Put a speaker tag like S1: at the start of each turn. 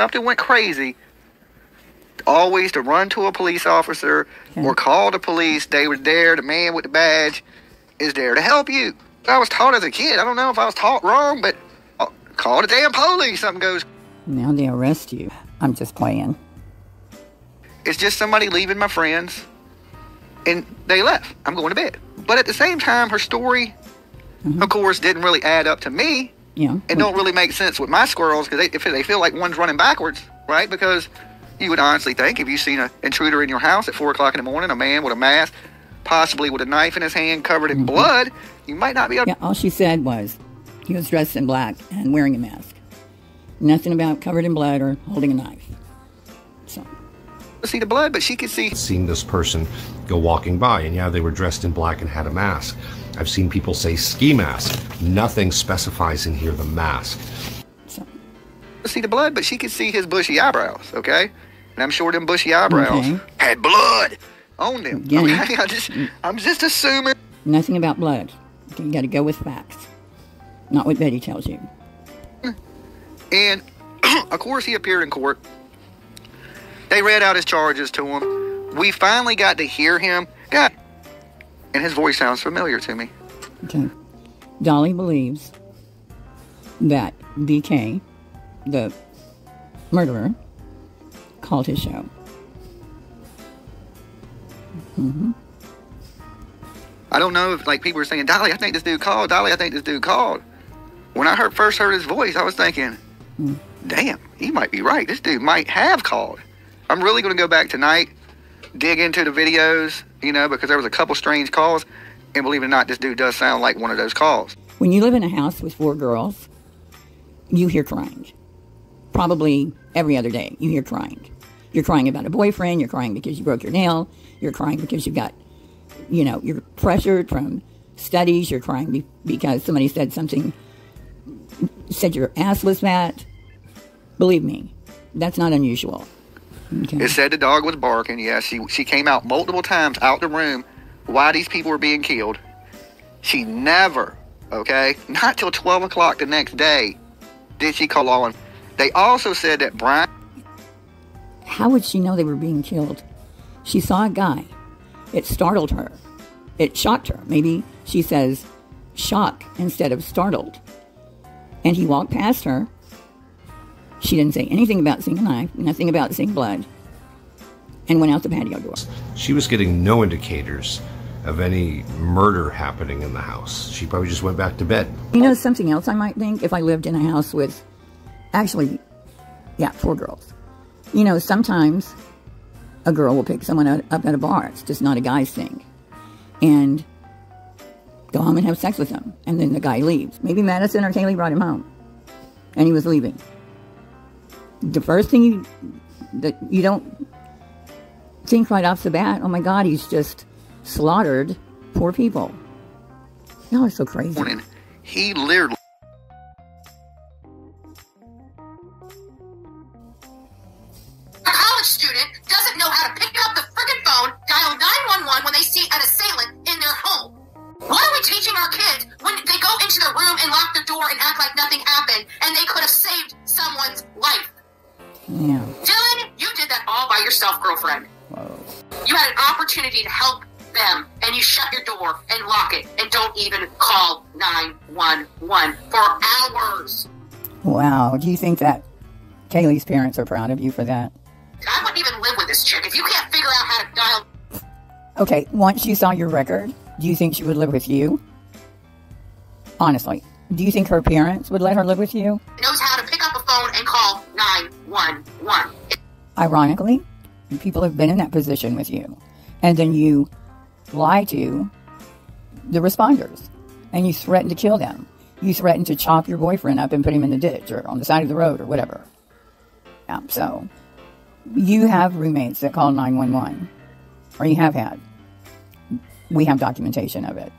S1: something went crazy, always to run to a police officer or call the police. They were there. The man with the badge is there to help you. I was taught as a kid. I don't know if I was taught wrong, but call the damn police. Something goes.
S2: Now they arrest you. I'm just playing.
S1: It's just somebody leaving my friends, and they left. I'm going to bed. But at the same time, her story, of course, didn't really add up to me.
S2: Yeah.
S1: It don't really make sense with my squirrels, because they feel like one's running backwards, right? Because you would honestly think, if you've seen an intruder in your house at 4 o'clock in the morning, a man with a mask, possibly with a knife in his hand covered in blood, you might not be able to...
S2: Yeah, all she said was he was dressed in black and wearing a mask. Nothing about covered in blood or holding a knife. So...
S1: see the blood, but she could see...
S3: seeing this person go walking by, and yeah, they were dressed in black and had a mask. I've seen people say ski mask. Nothing specifies in here the mask.
S2: So...
S1: see the blood, but she could see his bushy eyebrows, okay? And I'm sure them bushy eyebrows had blood on them.
S2: Again,
S1: okay? I'm just assuming.
S2: Nothing about blood. Okay, you got to go with facts, not what Betty tells you.
S1: And, of course, he appeared in court. They read out his charges to him. We finally got to hear him. God, and his voice sounds familiar to me.
S2: Okay. Dolly believes that BK, the murderer, called his show.
S1: I don't know if, like, people were saying, Dolly, I think this dude called. Dolly, I think this dude called. When I first heard his voice, I was thinking, damn, he might be right. This dude might have called. I'm really going to go back tonight, dig into the videos, you know, because there was a couple strange calls. And believe it or not, this dude does sound like one of those calls.
S2: When you live in a house with 4 girls, you hear crying. Probably every other day, you hear crying. You're crying about a boyfriend. You're crying because you broke your nail. You're crying because you got, you know, you're pressured from studies. You're crying because somebody said something, said your ass was fat. Believe me, that's not unusual. Okay.
S1: It said the dog was barking. Yeah, she came out multiple times out the room while these people were being killed. She never, okay, not till 12 o'clock the next day did she call on. They also said that Brian...
S2: How would she know they were being killed? She saw a guy. It startled her. It shocked her. Maybe she says shock instead of startled. And he walked past her. She didn't say anything about seeing a knife, nothing about seeing blood, and went out the patio door.
S3: She was getting no indicators of any murder happening in the house. She probably just went back to bed.
S2: You know something else I might think if I lived in a house with, actually, yeah, 4 girls. You know, sometimes a girl will pick someone up at a bar. It's just not a guy's thing. And go home and have sex with them. And then the guy leaves. Maybe Madison or Kaylee brought him home. And he was leaving. The first thing you don't think right off the bat, oh my God, he's just slaughtered poor people. Y'all are so crazy.
S1: He literally...
S4: A college student doesn't know how to pick up the frickin' phone, dial 911 when they see an assailant in their home. What are we teaching our kids when they go into their room and lock the door and act like nothing happened and they could have saved someone's life?
S2: Yeah.
S4: Dylan, you did that all by yourself, girlfriend.
S2: Whoa.
S4: You had an opportunity to help them, and you shut your door and lock it, and don't even call 911 for hours.
S2: Wow. Do you think that Kaylee's parents are proud of you for that?
S4: I wouldn't even live with this chick if you can't figure out how to dial.
S2: Okay, once you saw your record, do you think she would live with you? Honestly, do you think her parents would let her live with you?
S4: Knows how to pick up a phone and call 911.
S2: Ironically, people have been in that position with you. And then you lie to the responders. And you threaten to kill them. You threaten to chop your boyfriend up and put him in the ditch or on the side of the road or whatever. Yeah, so you have roommates that call 911. Or you have had. We have documentation of it.